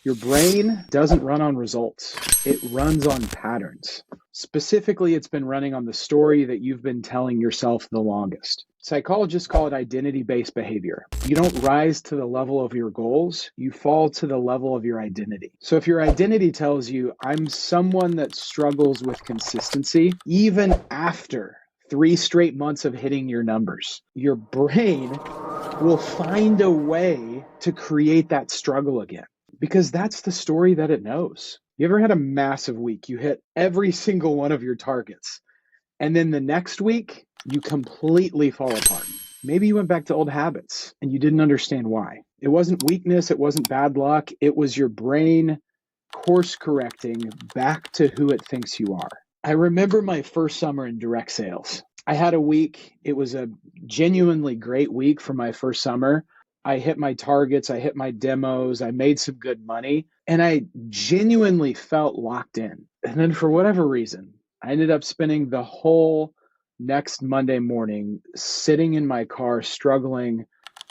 Your brain doesn't run on results. It runs on patterns. Specifically, it's been running on the story that you've been telling yourself the longest. Psychologists call it identity-based behavior. You don't rise to the level of your goals, you fall to the level of your identity. So if your identity tells you, I'm someone that struggles with consistency, even after 3 straight months of hitting your numbers, your brain will find a way to create that struggle again because that's the story that it knows. You ever had a massive week? You hit every single one of your targets, and then the next week, you completely fall apart. Maybe you went back to old habits and you didn't understand why. It wasn't weakness, it wasn't bad luck, it was your brain course correcting back to who it thinks you are. I remember my first summer in direct sales. I had a week, it was a genuinely great week for my first summer. I hit my targets, I hit my demos, I made some good money, and I genuinely felt locked in. And then for whatever reason, I ended up spending the whole next Monday morning sitting in my car struggling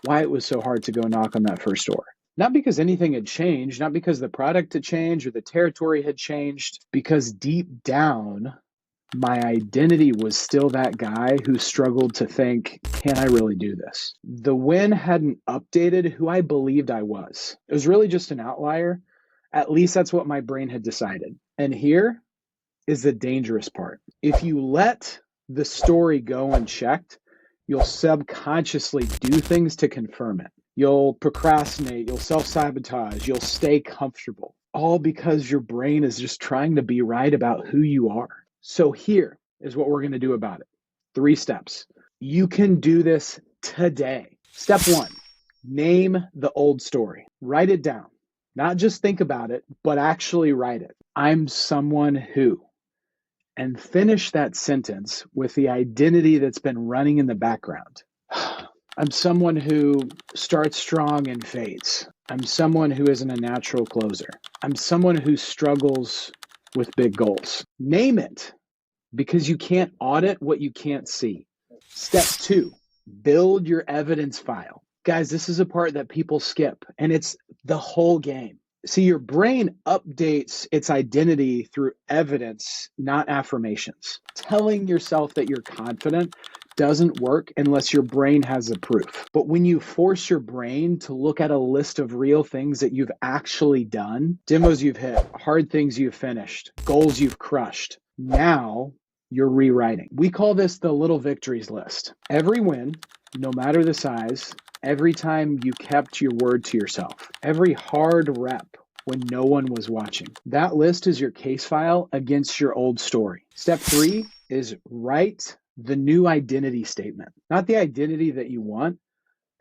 why it was so hard to go knock on that first door. Not because anything had changed, not because the product had changed or the territory had changed, because deep down, my identity was still that guy who struggled to think, can I really do this? The win hadn't updated who I believed I was. It was really just an outlier. At least that's what my brain had decided. And here is the dangerous part. If you let the story go unchecked, you'll subconsciously do things to confirm it. You'll procrastinate, you'll self-sabotage, you'll stay comfortable, all because your brain is just trying to be right about who you are. So here is what we're going to do about it. 3 steps. You can do this today. Step 1, name the old story. Write it down. Not just think about it, but actually write it. I'm someone who. And finish that sentence with the identity that's been running in the background. I'm someone who starts strong and fades. I'm someone who isn't a natural closer. I'm someone who struggles with big goals. Name it, because you can't audit what you can't see. Step 2, build your evidence file. Guys, this is a part that people skip, and it's the whole game. See, your brain updates its identity through evidence, not affirmations. Telling yourself that you're confident doesn't work unless your brain has the proof. But when you force your brain to look at a list of real things that you've actually done, demos you've hit, hard things you've finished, goals you've crushed, now you're rewriting. We call this the little victories list. Every win, no matter the size, every time you kept your word to yourself, every hard rep when no one was watching. That list is your case file against your old story. Step 3 is write the new identity statement. Not the identity that you want,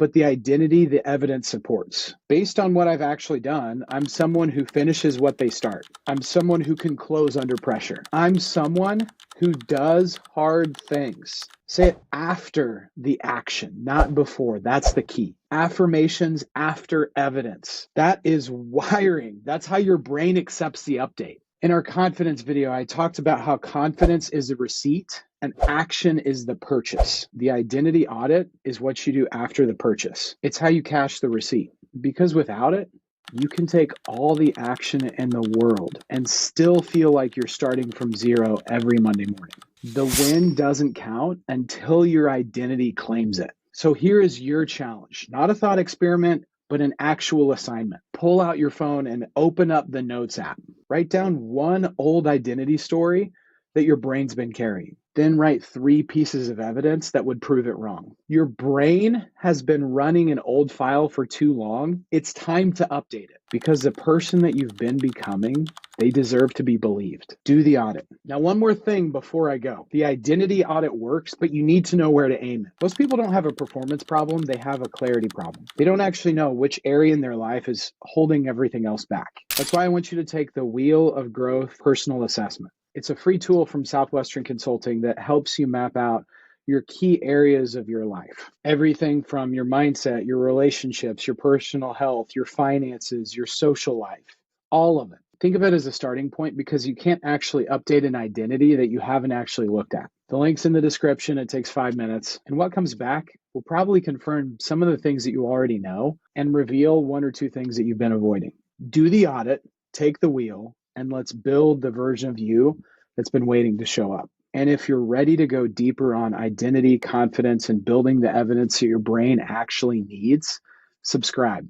but the identity the evidence supports. Based on what I've actually done, I'm someone who finishes what they start. I'm someone who can close under pressure. I'm someone who does hard things. Say it after the action, not before. That's the key. Affirmations after evidence. That is wiring. That's how your brain accepts the update. In our confidence video, I talked about how confidence is a receipt and action is the purchase. The identity audit is what you do after the purchase. It's how you cash the receipt. Because without it, you can take all the action in the world and still feel like you're starting from zero every Monday morning. The win doesn't count until your identity claims it. So here is your challenge, not a thought experiment, but an actual assignment. Pull out your phone and open up the Notes app. Write down one old identity story that your brain's been carrying. Then write 3 pieces of evidence that would prove it wrong. Your brain has been running an old file for too long. It's time to update it because the person that you've been becoming, they deserve to be believed. Do the audit. Now, one more thing before I go. The identity audit works, but you need to know where to aim it. Most people don't have a performance problem. They have a clarity problem. They don't actually know which area in their life is holding everything else back. That's why I want you to take the Wheel of Growth personal assessment. It's a free tool from Southwestern Consulting that helps you map out your key areas of your life. Everything from your mindset, your relationships, your personal health, your finances, your social life, all of it. Think of it as a starting point because you can't actually update an identity that you haven't actually looked at. The link's in the description. It takes 5 minutes. And what comes back will probably confirm some of the things that you already know and reveal 1 or 2 things that you've been avoiding. Do the audit, take the wheel, and let's build the version of you that's been waiting to show up. And if you're ready to go deeper on identity, confidence, and building the evidence that your brain actually needs, subscribe.